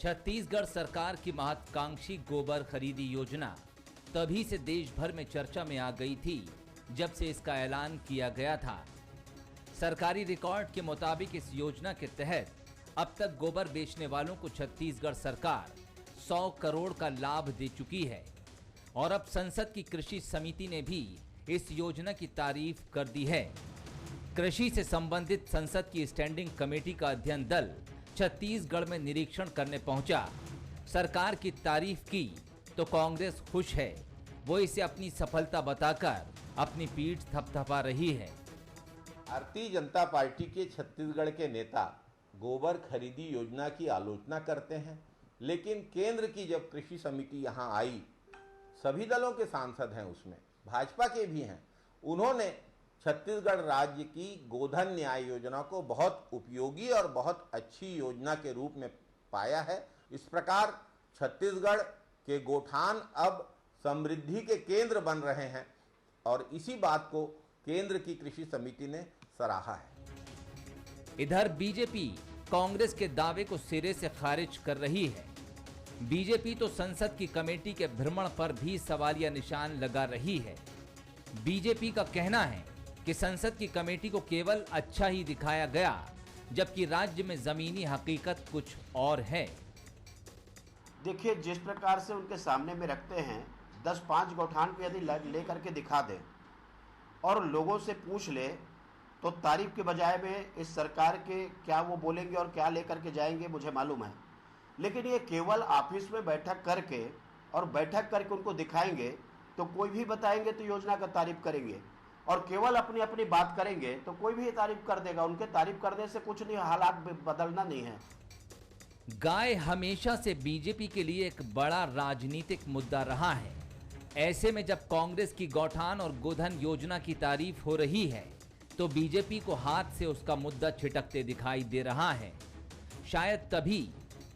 छत्तीसगढ़ सरकार की महत्वाकांक्षी गोबर खरीदी योजना तभी से देश भर में चर्चा में आ गई थी जब से इसका ऐलान किया गया था। सरकारी रिकॉर्ड के मुताबिक इस योजना के तहत अब तक गोबर बेचने वालों को छत्तीसगढ़ सरकार 100 करोड़ का लाभ दे चुकी है और अब संसद की कृषि समिति ने भी इस योजना की तारीफ कर दी है। कृषि से संबंधित संसद की स्टैंडिंग कमेटी का अध्ययन दल छत्तीसगढ़ में निरीक्षण करने पहुंचा। सरकार की तारीफ की तो कांग्रेस खुश है, वो इसे अपनी सफलता बताकर अपनी पीठ थपथपा रही है। भारतीय जनता पार्टी के छत्तीसगढ़ के नेता गोबर खरीदी योजना की आलोचना करते हैं, लेकिन केंद्र की जब कृषि समिति यहां आई, सभी दलों के सांसद हैं, उसमें भाजपा के भी हैं, उन्होंने छत्तीसगढ़ राज्य की गोधन न्याय योजना को बहुत उपयोगी और बहुत अच्छी योजना के रूप में पाया है। इस प्रकार छत्तीसगढ़ के गोठान अब समृद्धि के केंद्र बन रहे हैं और इसी बात को केंद्र की कृषि समिति ने सराहा है। इधर बीजेपी कांग्रेस के दावे को सिरे से खारिज कर रही है। बीजेपी तो संसद की कमेटी के भ्रमण पर भी सवालिया निशान लगा रही है। बीजेपी का कहना है कि संसद की कमेटी को केवल अच्छा ही दिखाया गया, जबकि राज्य में जमीनी हकीकत कुछ और है। देखिए, जिस प्रकार से उनके सामने में रखते हैं, 10-5 गौठान को यदि लेकर के दिखा दें और लोगों से पूछ ले तो तारीफ के बजाय में इस सरकार के क्या वो बोलेंगे और क्या लेकर के जाएंगे मुझे मालूम है। लेकिन ये केवल ऑफिस में बैठक करके और बैठक करके उनको दिखाएंगे तो कोई भी बताएंगे तो योजना का तारीफ करेंगे और केवल अपनी अपनी बात करेंगे तो कोई भी तारीफ कर देगा। उनके तारीफ करने से कुछ नहीं, हालात बदलना नहीं है। गाय हमेशा से बीजेपी के लिए एक बड़ा राजनीतिक मुद्दा रहा है। ऐसे में जब कांग्रेस की गौठान और गोधन योजना की तारीफ हो रही है तो बीजेपी को हाथ से उसका मुद्दा छिटकते दिखाई दे रहा है। शायद तभी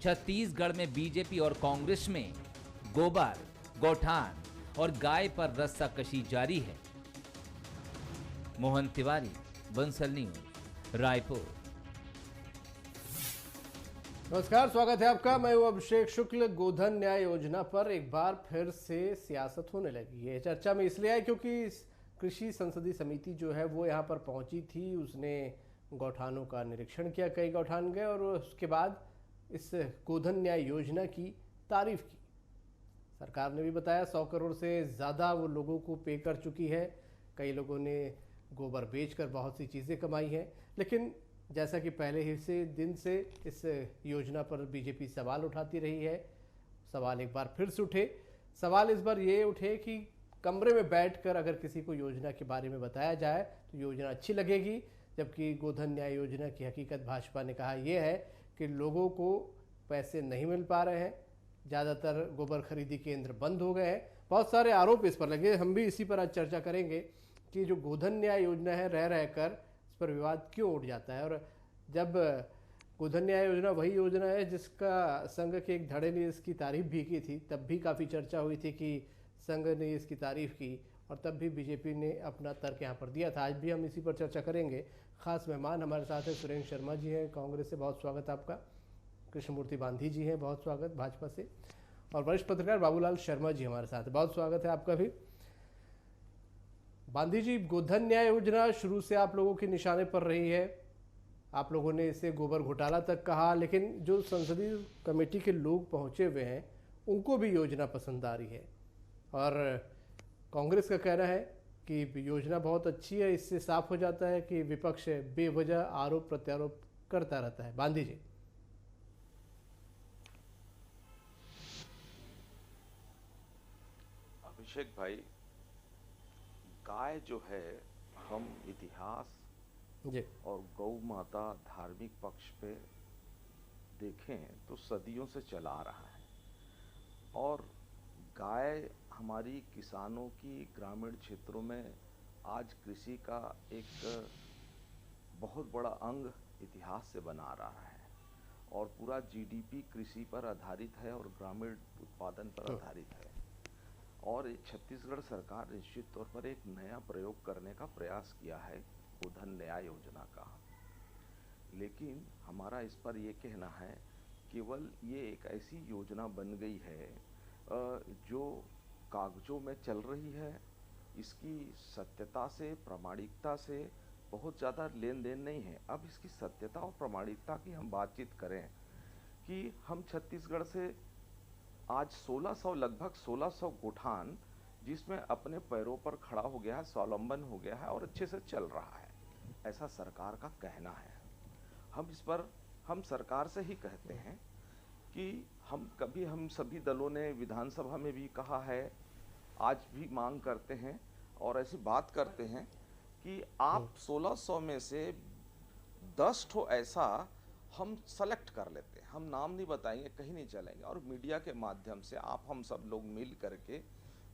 छत्तीसगढ़ में बीजेपी और कांग्रेस में गोबर, गौठान और गाय पर रस्साकशी जारी है। मोहन तिवारी, बंसल न्यूज, रायपुर। नमस्कार, स्वागत है आपका। मैं हूं अभिषेक शुक्ल। गोधन न्याय योजना पर एक बार फिर से सियासत होने लगी है। चर्चा में इसलिए है क्योंकि कृषि संसदीय समिति जो है वो यहाँ पर पहुंची थी। उसने गौठानों का निरीक्षण किया, कई गौठान गए और उसके बाद इस गोधन न्याय योजना की तारीफ की। सरकार ने भी बताया 100 करोड़ से ज़्यादा वो लोगों को पे कर चुकी है। कई लोगों ने गोबर बेचकर बहुत सी चीज़ें कमाई हैं। लेकिन जैसा कि पहले ही से दिन से इस योजना पर बीजेपी सवाल उठाती रही है, सवाल एक बार फिर से उठे। सवाल इस बार ये उठे कि कमरे में बैठकर अगर किसी को योजना के बारे में बताया जाए तो योजना अच्छी लगेगी, जबकि गोधन न्याय योजना की हकीकत भाजपा ने कहा यह है कि लोगों को पैसे नहीं मिल पा रहे हैं, ज़्यादातर गोबर खरीदी केंद्र बंद हो गए हैं। बहुत सारे आरोप इस पर लगे। हम भी इसी पर आज चर्चा करेंगे कि जो गोधन न्याय योजना है, रह रहकर इस पर विवाद क्यों उठ जाता है। और जब गोधन न्याय योजना वही योजना है जिसका संघ के एक धड़े ने इसकी तारीफ भी की थी, तब भी काफ़ी चर्चा हुई थी कि संघ ने इसकी तारीफ की और तब भी बीजेपी ने अपना तर्क यहाँ पर दिया था। आज भी हम इसी पर चर्चा करेंगे। खास मेहमान हमारे साथ है सुरेंद्र शर्मा जी हैं, कांग्रेस से, बहुत स्वागत आपका। कृष्णमूर्ति बांधी जी हैं, बहुत स्वागत भाजपा से। और वरिष्ठ पत्रकार बाबूलाल शर्मा जी हमारे साथ है, बहुत स्वागत है आपका भी। बांधी जी, गोधन न्याय योजना शुरू से आप लोगों के निशाने पर रही है। आप लोगों ने इसे गोबर घोटाला तक कहा, लेकिन जो संसदीय कमेटी के लोग पहुंचे हुए हैं उनको भी योजना पसंद आ रही है और कांग्रेस का कहना है कि योजना बहुत अच्छी है। इससे साफ हो जाता है कि विपक्ष बेवजह आरोप प्रत्यारोप करता रहता है। बांधी जी। अभिषेक भाई, गाय जो है, हम इतिहास जी और गौ माता धार्मिक पक्ष पे देखें तो सदियों से चला आ रहा है और गाय हमारी किसानों की ग्रामीण क्षेत्रों में आज कृषि का एक बहुत बड़ा अंग इतिहास से बना रहा है और पूरा जीडीपी कृषि पर आधारित है और ग्रामीण उत्पादन पर आधारित है। और छत्तीसगढ़ सरकार निश्चित तौर पर एक नया प्रयोग करने का प्रयास किया है गोधन न्याय योजना का, लेकिन हमारा इस पर यह कहना है केवल ये एक ऐसी योजना बन गई है जो कागजों में चल रही है। इसकी सत्यता से, प्रामाणिकता से बहुत ज़्यादा लेन देन नहीं है। अब इसकी सत्यता और प्रामाणिकता की हम बातचीत करें कि हम छत्तीसगढ़ से आज 1600 लगभग 1600 गोठान जिसमें अपने पैरों पर खड़ा हो गया है, स्वावलंबन हो गया है और अच्छे से चल रहा है, ऐसा सरकार का कहना है। हम इस पर हम सरकार से ही कहते हैं कि हम सभी दलों ने विधानसभा में भी कहा है, आज भी मांग करते हैं और ऐसी बात करते हैं कि आप 1600 में से 10 ठो ऐसा हम सेलेक्ट कर लेते हैं। हम नाम नहीं बताएंगे, कहीं नहीं चलेंगे, और मीडिया के माध्यम से आप हम सब लोग मिल करके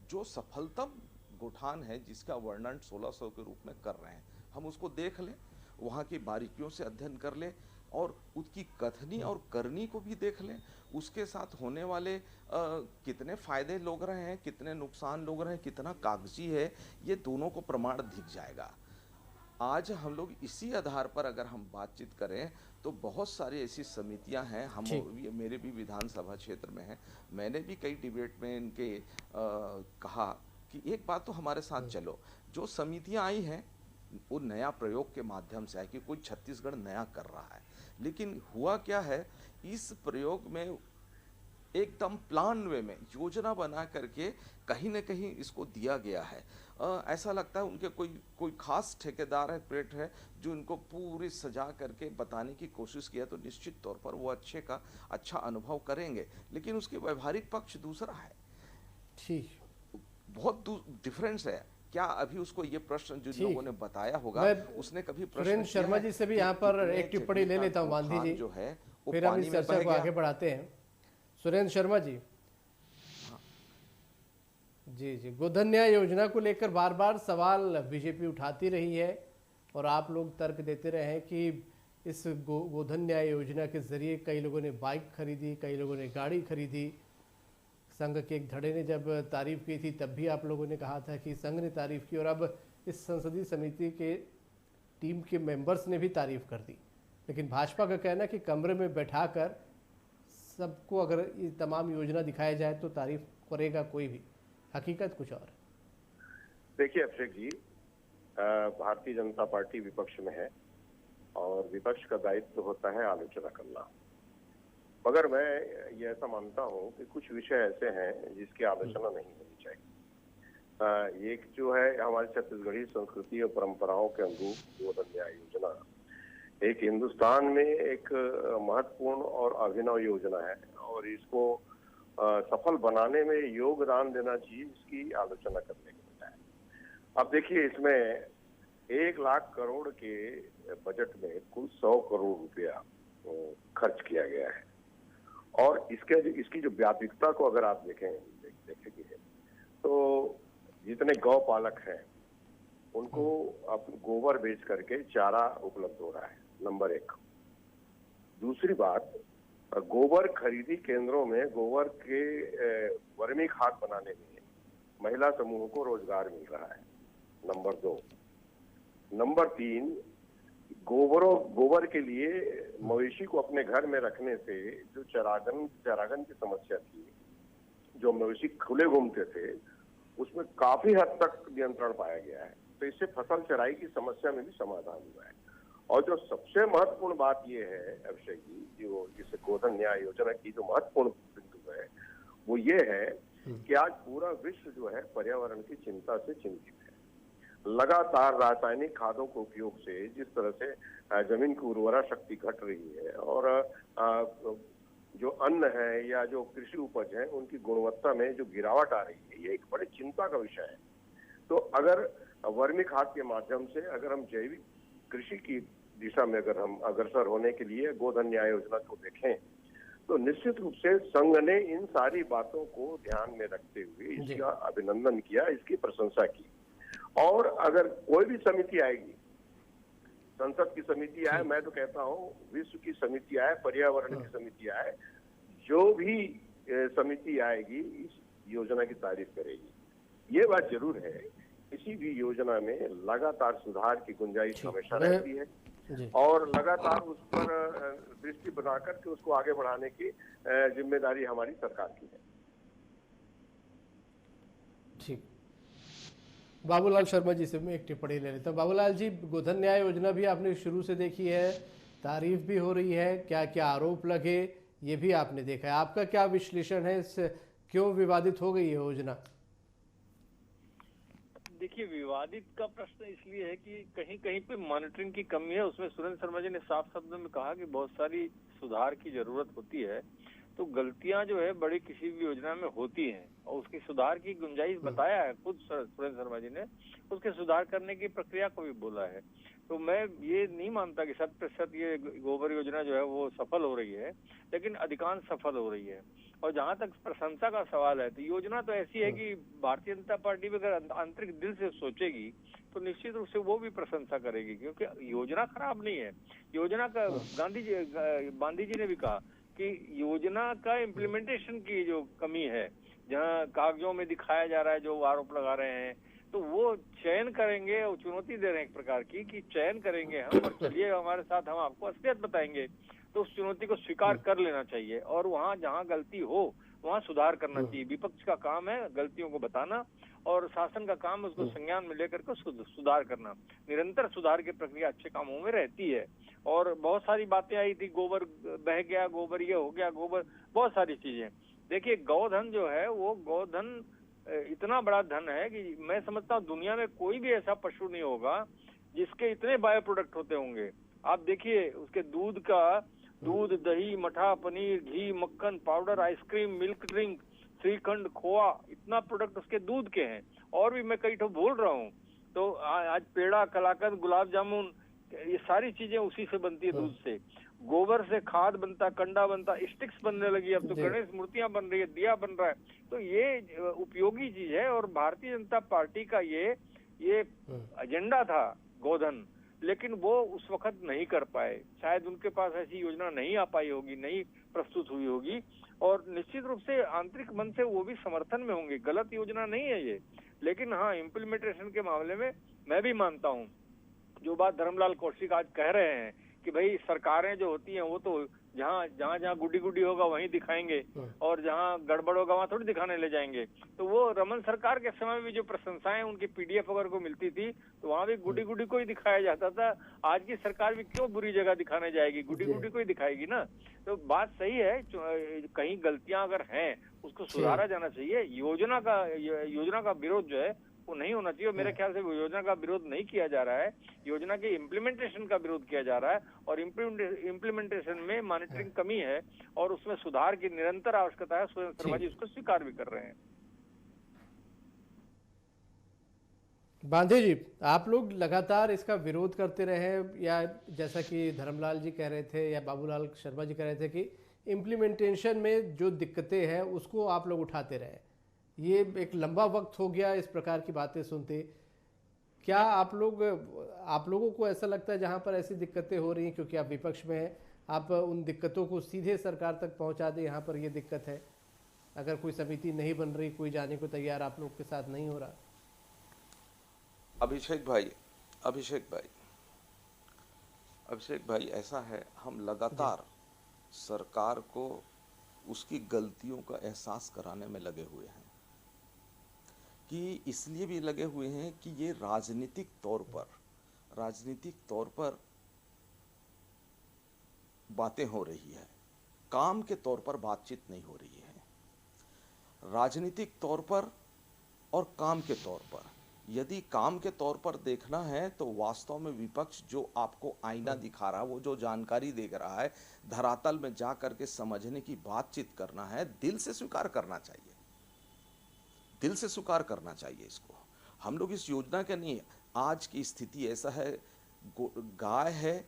जो सफलतम गोठान है जिसका वर्णन 1600 के रूप में कर रहे हैं, हम उसको देख लें, वहाँ की बारीकियों से अध्ययन कर लें और उसकी कथनी और करनी को भी देख लें। उसके साथ होने वाले कितने फायदे लोग रहे हैं, कितने नुकसान लोग रहे हैं, कितना कागजी है, ये दोनों को प्रमाण दिख जाएगा। आज हम लोग इसी आधार पर अगर हम बातचीत करें तो बहुत सारी ऐसी समितियां हैं, हम मेरे भी विधानसभा क्षेत्र में हैं, मैंने भी कई डिबेट में इनके कहा कि एक बात तो हमारे साथ चलो, जो समितियां आई हैं वो नया प्रयोग के माध्यम से है कि कोई छत्तीसगढ़ नया कर रहा है, लेकिन हुआ क्या है, इस प्रयोग में एकदम प्लान वे में योजना बना करके कहीं न कहीं इसको दिया गया है। ऐसा लगता है उनके कोई खास ठेकेदार है, प्रेट है, जो इनको पूरी सजा करके बताने की कोशिश किया, तो निश्चित तौर पर वो अच्छा अनुभव करेंगे, लेकिन उसकी व्यवहारिक पक्ष दूसरा है। ठीक, बहुत डिफरेंस है। क्या अभी उसको ये प्रश्न जिन लोगों ने बताया होगा, उसने कभी प्रश्न शर्मा जी से भी यहाँ पर एक टिप्पणी ले लेता हूँ, गांधी जी जो है फिर हम इस चर्चा को आगे बढ़ाते हैं। सुरेंद्र शर्मा जी, जी गोधन न्याय योजना को लेकर बार बार सवाल बीजेपी उठाती रही है और आप लोग तर्क देते रहे हैं कि इस गोधन न्याय योजना के जरिए कई लोगों ने बाइक खरीदी, कई लोगों ने गाड़ी खरीदी। संघ के एक धड़े ने जब तारीफ की थी तब भी आप लोगों ने कहा था कि संघ ने तारीफ की, और अब इस संसदीय समिति के टीम के मेंबर्स ने भी तारीफ कर दी। लेकिन भाजपा का कहना है कि कमरे में बैठाकर सबको अगर ये तमाम योजना दिखाया जाए तो तारीफ करेगा कोई भी, हकीकत कुछ और। देखिए अभिषेक जी, भारतीय जनता पार्टी विपक्ष में है और विपक्ष का दायित्व होता है आलोचना करना, मगर मैं ये ऐसा मानता हूँ कि कुछ विषय ऐसे हैं जिसकी आलोचना नहीं होनी चाहिए। एक जो है हमारी छत्तीसगढ़ी संस्कृति और परंपराओं के अनुरूप गोधन न्याय योजना एक हिंदुस्तान में एक महत्वपूर्ण और अभिनव योजना है और इसको सफल बनाने में योगदान देना चाहिए, इसकी आलोचना करने के बजाय। अब देखिए, इसमें 1 लाख करोड़ के बजट में कुल 100 करोड़ रुपया खर्च किया गया है और इसकी जो व्यापकता को अगर आप देखेंगे तो जितने गौ पालक हैं उनको अपने गोबर बेच करके चारा उपलब्ध हो रहा है, नंबर 1। दूसरी बात, गोबर खरीदी केंद्रों में गोबर के वर्मी खाद बनाने में महिला समूह को रोजगार मिल रहा है, नंबर 2। नंबर 3, गोबर के लिए मवेशी को अपने घर में रखने से जो चरागन की समस्या थी, जो मवेशी खुले घूमते थे, उसमें काफी हद तक नियंत्रण पाया गया है, तो इससे फसल चराई की समस्या में भी समाधान हुआ है। और जो सबसे महत्वपूर्ण बात यह है अभिषेक जी, जो इस गोधन न्याय योजना की जो महत्वपूर्ण बिंदु है वो ये है कि आज पूरा विश्व जो है पर्यावरण की चिंता से चिंतित है। लगातार रासायनिक खादों के उपयोग से जिस तरह से जमीन की उर्वरा शक्ति घट रही है और जो अन्न है या जो कृषि उपज है उनकी गुणवत्ता में जो गिरावट आ रही है, ये एक बड़ी चिंता का विषय है। तो अगर वर्मी खाद के माध्यम से अगर हम जैविक कृषि की दिशा में अगर हम अग्रसर होने के लिए गोधन न्याय योजना को देखें तो निश्चित रूप से संघ ने इन सारी बातों को ध्यान में रखते हुए इसका अभिनंदन किया, इसकी प्रशंसा की। और अगर कोई भी समिति आएगी, संसद की समिति आए, मैं तो कहता हूँ विश्व की समिति आए, पर्यावरण की समिति आए, जो भी समिति आएगी इस योजना की तारीफ करेगी। ये बात जरूर है, किसी भी योजना में लगातार सुधार की गुंजाइश हमेशा रहती है। जी। और लगातार उस पर दृष्टि बना करके उसको आगे बढ़ाने की जिम्मेदारी हमारी सरकार की है। ठीक। बाबूलाल शर्मा जी से मैं एक टिप्पणी ले लेता हूँ। बाबूलाल जी, गोधन न्याय योजना भी आपने शुरू से देखी है, तारीफ भी हो रही है, क्या क्या आरोप लगे ये भी आपने देखा है, आपका क्या विश्लेषण है, इस क्यों विवादित हो गई ये योजना? देखिए, विवादित का प्रश्न इसलिए है कि कहीं कहीं पे मॉनिटरिंग की कमी है। उसमें सुरेंद्र शर्मा जी ने साफ शब्दों में कहा कि बहुत सारी सुधार की जरूरत होती है। तो गलतियां जो है बड़ी किसी भी योजना में होती हैं और उसकी सुधार की गुंजाइश बताया है खुद सुरेंद्र शर्मा जी ने, उसके सुधार करने की प्रक्रिया को भी बोला है। तो मैं ये नहीं मानता कि 100% ये गोबर योजना जो है वो सफल हो रही है, लेकिन अधिकांश सफल हो रही है। और जहां तक प्रशंसा का सवाल है तो योजना तो ऐसी है कि भारतीय जनता पार्टी भी अगर आंतरिक दिल से सोचेगी तो निश्चित रूप से वो भी प्रशंसा करेगी, क्योंकि योजना खराब नहीं है। योजना का गांधी जी ने भी कहा कि योजना का इम्प्लीमेंटेशन की जो कमी है, जहां कागजों में दिखाया जा रहा है जो आरोप लगा रहे हैं, तो वो चयन करेंगे और चुनौती दे रहे हैं एक प्रकार की कि चयन करेंगे हम और चलिए हमारे साथ, हम आपको असलियत बताएंगे। तो उस चुनौती को स्वीकार कर लेना चाहिए और वहां जहां गलती हो वहां सुधार करना चाहिए। विपक्ष का काम है गलतियों को बताना और शासन का काम उसको संज्ञान में लेकर के उसको सुधार करना। निरंतर सुधार की प्रक्रिया अच्छे कामों में रहती है। और बहुत सारी बातें आई थी, गोबर बह गया, गोबर ये हो गया, गोबर, बहुत सारी चीजें। देखिए, गौधन जो है वो गौधन इतना बड़ा धन है कि मैं समझता हूँ दुनिया में कोई भी ऐसा पशु नहीं होगा जिसके इतने बायो प्रोडक्ट होते होंगे। आप देखिए उसके दूध, दही, मठा, पनीर, घी, मक्खन, powder, ice cream, milk drink, shrikhand, khoa, इतना प्रोडक्ट उसके दूध के हैं। और भी मैं कई तो भूल रहा हूँ। तो आज पेड़ा, कलाकंद, गुलाब जामुन, ये सारी चीजें उसी से बनती है, दूध से। गोबर से खाद बनता, कंडा बनता, स्टिक्स बनने लगी, अब तो गणेश मूर्तियां बन रही है, दिया बन रहा है। तो ये उपयोगी चीज है और भारतीय जनता पार्टी का ये एजेंडा था गोधन, लेकिन वो उस वक्त नहीं कर पाए। शायद उनके पास ऐसी योजना नहीं आ पाई होगी, नहीं प्रस्तुत हुई होगी। और निश्चित रूप से आंतरिक मन से वो भी समर्थन में होंगे। गलत योजना नहीं है ये, लेकिन हाँ, इम्प्लीमेंटेशन के मामले में मैं भी मानता हूँ जो बात धर्मलाल कौशिक आज कह रहे हैं कि भाई सरकारें जो होती हैं वो तो जहाँ गुड्डी होगा वहीं दिखाएंगे और जहाँ गड़बड़ होगा वहाँ थोड़ी दिखाने ले जाएंगे। तो वो रमन सरकार के समय में भी जो प्रशंसाएं उनकी पीडीएफ वगैरह को मिलती थी तो वहाँ भी गुड्डी को ही दिखाया जाता था। आज की सरकार भी क्यों बुरी जगह दिखाने जाएगी, गुड्डी को ही दिखाएगी ना। तो बात सही है, कहीं गलतियां अगर हैं उसको सुधारा जाना चाहिए। योजना का विरोध जो है वो नहीं होना चाहिए। मेरे ख्याल से योजना का विरोध नहीं किया जा रहा है, योजना के इम्प्लीमेंटेशन का विरोध किया जा रहा है। और इम्प्लीमेंटेशन में मॉनिटरिंग कमी है और उसमें सुधार की निरंतर आवश्यकता है। सुरेंद्र शर्मा जी उसको स्वीकार भी कर रहे हैं। बांधे जी, आप लोग लगातार इसका विरोध करते रहे, या जैसा कि धर्मलाल जी कह रहे थे या बाबूलाल शर्मा जी कह रहे थे कि इम्प्लीमेंटेशन में जो दिक्कतें हैं उसको आप लोग उठाते रहे, ये एक लंबा वक्त हो गया इस प्रकार की बातें सुनते। क्या आप लोगों को ऐसा लगता है जहां पर ऐसी दिक्कतें हो रही हैं, क्योंकि आप विपक्ष में हैं, आप उन दिक्कतों को सीधे सरकार तक पहुंचा दें, यहाँ पर ये दिक्कत है, अगर कोई समिति नहीं बन रही, कोई जाने को तैयार आप लोग के साथ नहीं हो रहा? अभिषेक भाई, ऐसा है, हम लगातार सरकार को उसकी गलतियों का एहसास कराने में लगे हुए हैं। कि इसलिए भी लगे हुए हैं कि ये राजनीतिक तौर पर बातें हो रही है, काम के तौर पर बातचीत नहीं हो रही है। राजनीतिक तौर पर और काम के तौर पर, यदि काम के तौर पर देखना है तो वास्तव में विपक्ष जो आपको आईना दिखा रहा है, वो जो जानकारी दे रहा है, धरातल में जा करके समझने की बातचीत करना है, दिल से स्वीकार करना चाहिए, दिल से स्वीकार करना चाहिए इसको। हम लोग इस योजना के नहीं, आज की स्थिति ऐसा है, गाय है,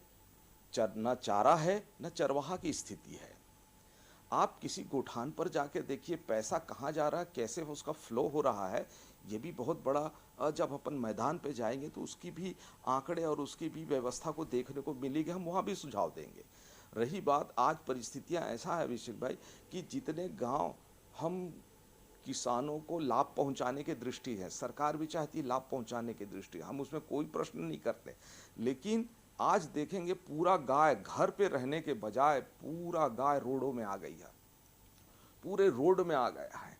न चारा है, न चरवाहा की स्थिति है। आप किसी गोठान पर जाके देखिए पैसा कहाँ जा रहा है, कैसे उसका फ्लो हो रहा है, ये भी बहुत बड़ा, जब अपन मैदान पे जाएंगे तो उसकी भी आंकड़े और उसकी भी व्यवस्था को देखने को मिलेगी, हम वहाँ भी सुझाव देंगे। रही बात, आज परिस्थितियाँ ऐसा है अभिषेक भाई कि जितने गांव हम किसानों को लाभ पहुंचाने की दृष्टि है, सरकार भी चाहती है लाभ पहुंचाने की दृष्टि, हम उसमें कोई प्रश्न नहीं करते, लेकिन आज देखेंगे पूरा गाय घर पे रहने के बजाय पूरा गाय रोडों में आ गई है, पूरे रोड में आ गया है।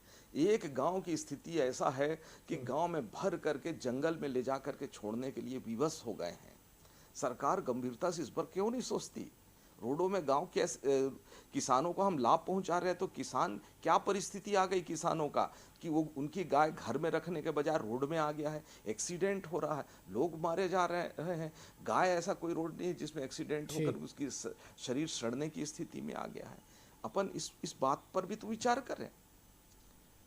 एक गांव की स्थिति ऐसा है कि गांव में भर करके जंगल में ले जा करके छोड़ने के लिए विवश हो गए हैं। सरकार गंभीरता से इस पर क्यों नहीं सोचती? रोडों में गांव के किसानों को हम लाभ पहुंचा रहे हैं, तो किसान क्या परिस्थिति आ गई किसानों का कि वो उनकी गाय घर में रखने के बजाय रोड में आ गया है, एक्सीडेंट हो रहा है, लोग मारे जा रहे हैं। गाय ऐसा कोई रोड नहीं है जिसमें एक्सीडेंट होकर उसकी शरीर सड़ने की स्थिति में आ गया है। अपन इस बात पर भी तो विचार करें,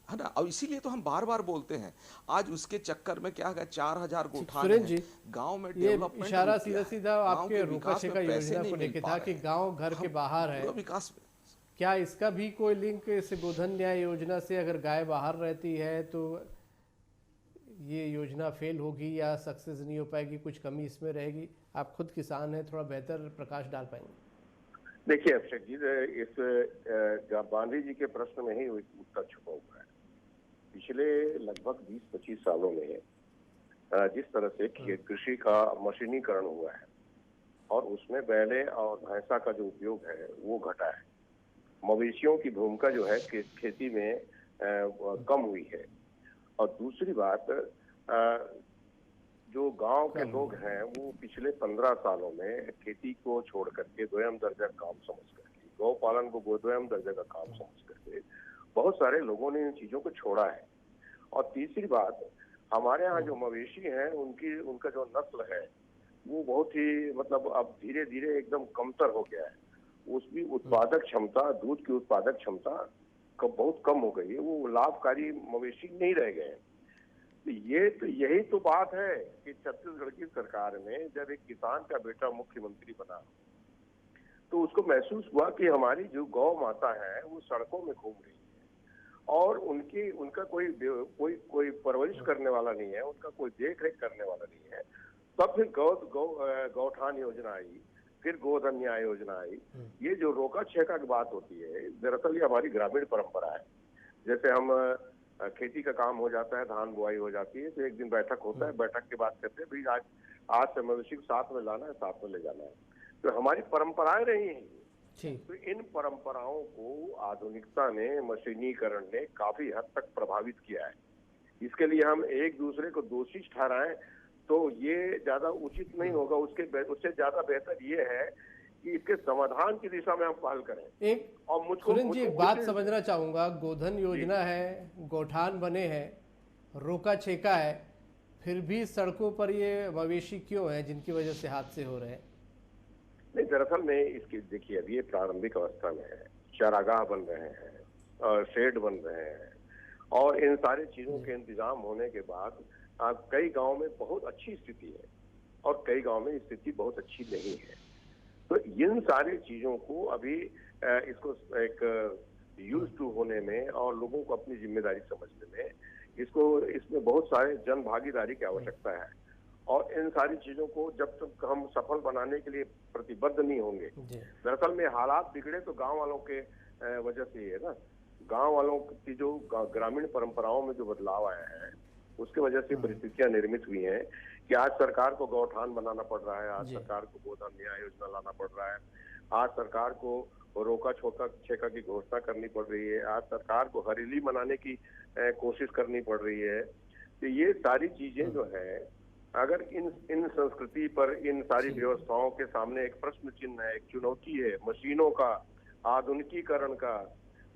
है ना। और इसीलिए तो हम बार बार बोलते हैं, आज उसके चक्कर में क्या है, 4000 गोठान गांव में डेवलपमेंट। इशारा सीधा सीधा आपके रोका छेका योजना को लेकर था कि गांव घर के बाहर है विकास में। क्या इसका भी कोई लिंक इस गोधन न्याय योजना से? अगर गाय बाहर रहती है तो ये योजना फेल होगी या सक्सेस नहीं हो पाएगी, कुछ कमी इसमें रहेगी? आप खुद किसान हैं, थोड़ा बेहतर प्रकाश डाल पाएंगे। देखिए अभिषेक जी, इस गांधी जी के प्रश्न में ही उत्तर छुपा हुआ है। पिछले लगभग 20-25 सालों में जिस तरह से कृषि का मशीनीकरण हुआ है और उसमें बैले और भैंसा का जो उपयोग है वो घटा है, मवेशियों की भूमिका जो है खेती में कम हुई है। और दूसरी बात, जो गांव के लोग हैं वो पिछले 15 सालों में खेती को छोड़ करके द्वयम दर्जा काम समझ करके, गौ पालन को द्वयम दर्जा का काम समझ करके बहुत सारे लोगों ने इन चीजों को छोड़ा है। और तीसरी बात, हमारे यहाँ जो मवेशी हैं उनका जो नस्ल है वो बहुत ही मतलब अब धीरे धीरे एकदम कमतर हो गया है। उसकी उत्पादक क्षमता, दूध की उत्पादक क्षमता बहुत कम हो गई है, वो लाभकारी मवेशी नहीं रह गए। तो यही तो बात है कि छत्तीसगढ़ की सरकार में जब एक किसान का बेटा मुख्यमंत्री बना तो उसको महसूस हुआ कि हमारी जो गौ माता है वो सड़कों में घूम रही है और उनका कोई परवरिश करने वाला नहीं है, उनका कोई देख रेख करने वाला नहीं है। तब फिर गौठान योजना आई, फिर गोधन न्याय योजना आई। ये जो रोका छेका की बात होती है, दरअसल ये हमारी ग्रामीण परंपरा है। जैसे हम खेती का काम हो जाता है, धान बुआई हो जाती है, तो एक दिन बैठक होता है, बैठक के बाद कहते हैं भाई आज से मवेशी को साथ में लाना है, साथ में ले जाना है। तो हमारी परंपराएं रही हैं। तो इन परंपराओं को आधुनिकता ने, मशीनीकरण ने काफी हद तक प्रभावित किया है। इसके लिए हम एक दूसरे को दोषी ठहराएं तो ये ज्यादा उचित नहीं होगा। उससे ज्यादा बेहतर ये है कि इसके समाधान की दिशा में हम पहल करें। और मुझको एक बात समझना चाहूंगा, गोधन योजना है, गोठान बने हैं, रोका छेका है, फिर भी सड़कों पर ये मवेशी क्यों है जिनकी वजह से हादसे हो रहे हैं? नहीं, दरअसल में इसकी देखिए अभी ये प्रारंभिक अवस्था में है, चारागाह बन रहे हैं, शेड बन रहे हैं और इन सारी चीजों के इंतजाम होने के बाद कई गांव में बहुत अच्छी स्थिति है और कई गांव में स्थिति बहुत अच्छी नहीं है। तो इन सारी चीजों को अभी इसको एक यूज टू होने में और लोगों को अपनी जिम्मेदारी समझने में इसमें बहुत सारे जन भागीदारी की आवश्यकता है। और इन सारी चीजों को जब तक हम सफल बनाने के लिए प्रतिबद्ध नहीं होंगे, दरअसल में हालात बिगड़े तो गांव वालों के वजह से ही है ना। गांव वालों की जो ग्रामीण परंपराओं में जो बदलाव आया है उसके वजह से परिस्थितियां निर्मित हुई हैं कि आज सरकार को गौठान बनाना पड़ रहा है, आज सरकार को गोधन न्याय योजना लाना पड़ रहा है, आज सरकार को रोका छेका की घोषणा करनी पड़ रही है, आज सरकार को हरेली मनाने की कोशिश करनी पड़ रही है। तो ये सारी चीजें जो है, अगर इन संस्कृति पर, इन सारी व्यवस्थाओं के सामने एक प्रश्न चिन्ह है, एक चुनौती है मशीनों का, आधुनिकीकरण का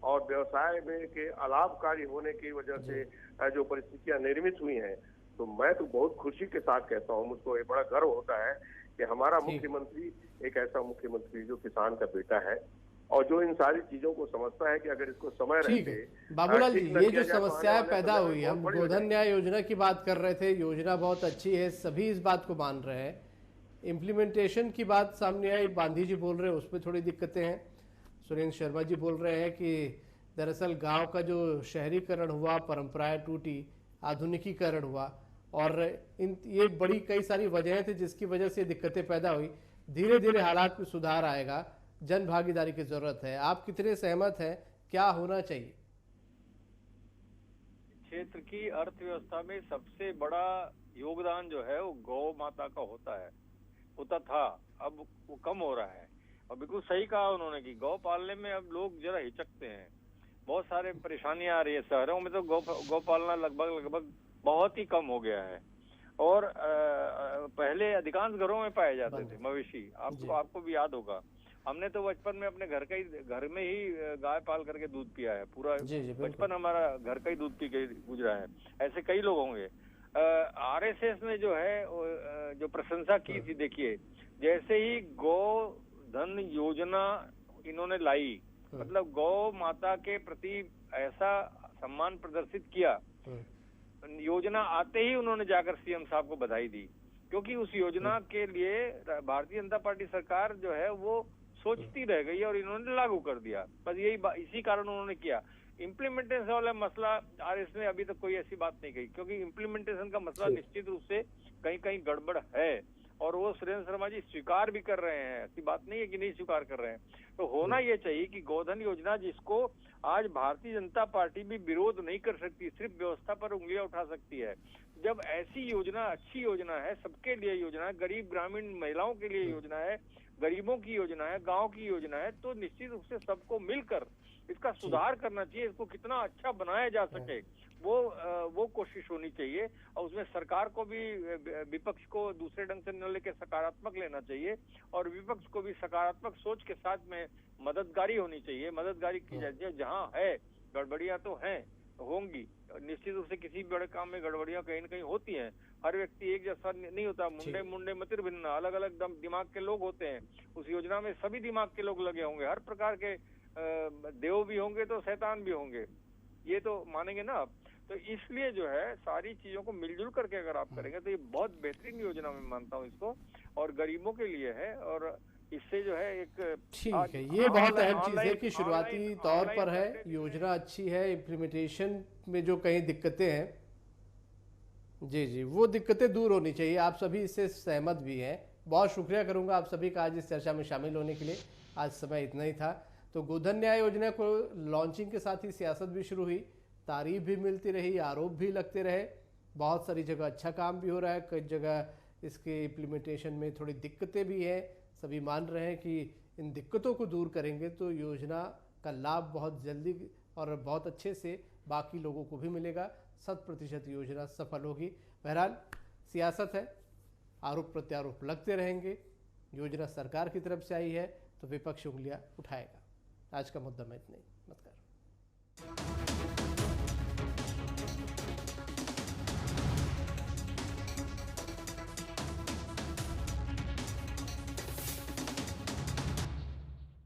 और व्यवसाय में के अलाभकारी होने की वजह से जो परिस्थितियां निर्मित हुई हैं, तो मैं तो बहुत खुशी के साथ कहता हूं, मुझको एक बड़ा गर्व होता है कि हमारा मुख्यमंत्री एक ऐसा मुख्यमंत्री जो किसान का बेटा है और जो इन सारी चीजों को समझता है कि अगर इसको समय रहते। बाबूलाल जी, ये जो समस्याएं पैदा हुई, हम गोधन न्याय योजना की बात कर रहे थे, योजना बहुत अच्छी है, सभी इस बात को मान रहे हैं, इम्प्लीमेंटेशन की बात सामने आई, गांधी जी बोल रहे हैं उसमें थोड़ी दिक्कतें हैं, सुरेंद्र शर्मा जी बोल रहे हैं कि दरअसल गांव का जो शहरीकरण हुआ, परंपराएं टूटी, आधुनिकीकरण हुआ और ये बड़ी कई सारी वजहें थी जिसकी वजह से दिक्कतें पैदा हुई। धीरे धीरे हालात में सुधार आएगा, जन भागीदारी की जरूरत है। आप कितने सहमत हैं, क्या होना चाहिए? क्षेत्र की अर्थव्यवस्था में सबसे बड़ा योगदान जो है वो गौ माता का होता है। होता था अब वो कम हो रहा है। और बिल्कुल सही कहा उन्होंने कि गौ पालने में अब लोग जरा हिचकते हैं, बहुत सारे परेशानियां आ रही है। शहरों में तो गौ पालना लगभग बहुत ही कम हो गया है। और पहले अधिकांश घरों में पाए जाते थे मवेशी, आपको भी याद होगा। हमने तो बचपन में अपने घर में ही गाय पाल करके दूध पिया है, पूरा बचपन हमारा घर का ही दूध पी के गुजरा है। ऐसे कई लोग होंगे। आरएसएस ने जो है जो प्रशंसा की थी, देखिए जैसे ही गौ धन योजना इन्होंने लाई, मतलब गौ माता के प्रति ऐसा सम्मान प्रदर्शित किया, योजना आते ही उन्होंने जाकर सीएम साहब को बधाई दी, क्योंकि उस योजना के लिए भारतीय जनता पार्टी सरकार जो है वो सोचती रह गई और इन्होंने लागू कर दिया। बस इसी कारण उन्होंने किया। इम्प्लीमेंटेशन वाला मसला आरएस ने अभी तक कोई ऐसी बात नहीं कही, क्योंकि इम्प्लीमेंटेशन का मसला निश्चित रूप से कहीं कहीं गड़बड़ है और वो सुरेंद्र शर्मा जी स्वीकार भी कर रहे हैं। ऐसी बात नहीं है कि नहीं स्वीकार कर रहे हैं। तो होना ये चाहिए कि गोधन योजना, जिसको आज भारतीय जनता पार्टी भी विरोध नहीं कर सकती, सिर्फ व्यवस्था पर उंगलियां उठा सकती है। जब ऐसी योजना, अच्छी योजना है, सबके लिए योजना है, गरीब ग्रामीण महिलाओं के लिए योजना है, गरीबों की योजना है, गांव की योजना है, तो निश्चित रूप से सबको मिलकर इसका सुधार करना चाहिए। इसको कितना अच्छा बनाया जा सके वो कोशिश होनी चाहिए। और उसमें सरकार को भी, विपक्ष को दूसरे ढंग से न लेके सकारात्मक लेना चाहिए और विपक्ष को भी सकारात्मक सोच के साथ में मददगारी होनी चाहिए। मददगारी की जाए, जहाँ है गड़बड़ियां तो हैं, होंगी निश्चित रूप से, किसी भी बड़े काम में गड़बड़ियां कहीं न कहीं होती हैं। हर व्यक्ति एक जैसा नहीं होता, मुंडे मतिर भिन्न, अलग अलग दिमाग के लोग होते हैं। उस योजना में सभी दिमाग के लोग लगे होंगे, हर प्रकार के देव भी होंगे तो शैतान भी होंगे, ये तो मानेंगे ना आप। तो इसलिए जो है सारी चीजों को मिलजुल करके अगर आप करेंगे तो ये बहुत बेहतरीन योजना मैं मानता हूँ इसको, और गरीबों के लिए है। और इससे जो है एक ठीक है, ये बहुत अहम चीज है कि शुरुआती तौर पर है, योजना अच्छी है, इम्प्लीमेंटेशन में जो कहीं दिक्कतें हैं, जी वो दिक्कतें दूर होनी चाहिए। आप सभी इससे सहमत भी हैं। बहुत शुक्रिया करूंगा आप सभी का आज इस चर्चा में शामिल होने के लिए। आज समय इतना ही था। तो गोधन न्याय योजना को लॉन्चिंग के साथ ही सियासत भी शुरू हुई, तारीफ भी मिलती रही, आरोप भी लगते रहे। बहुत सारी जगह अच्छा काम भी हो रहा है, कई जगह इसके इम्प्लीमेंटेशन में थोड़ी दिक्कतें भी हैं। सभी मान रहे हैं कि इन दिक्कतों को दूर करेंगे तो योजना का लाभ बहुत जल्दी और बहुत अच्छे से बाकी लोगों को भी मिलेगा। 100% योजना सफल होगी। बहरहाल सियासत है, आरोप प्रत्यारोप लगते रहेंगे। योजना सरकार की तरफ से आई है तो विपक्ष उंगलियां उठाएगा। आज का मुद्दा में इतना ही। नमस्कार।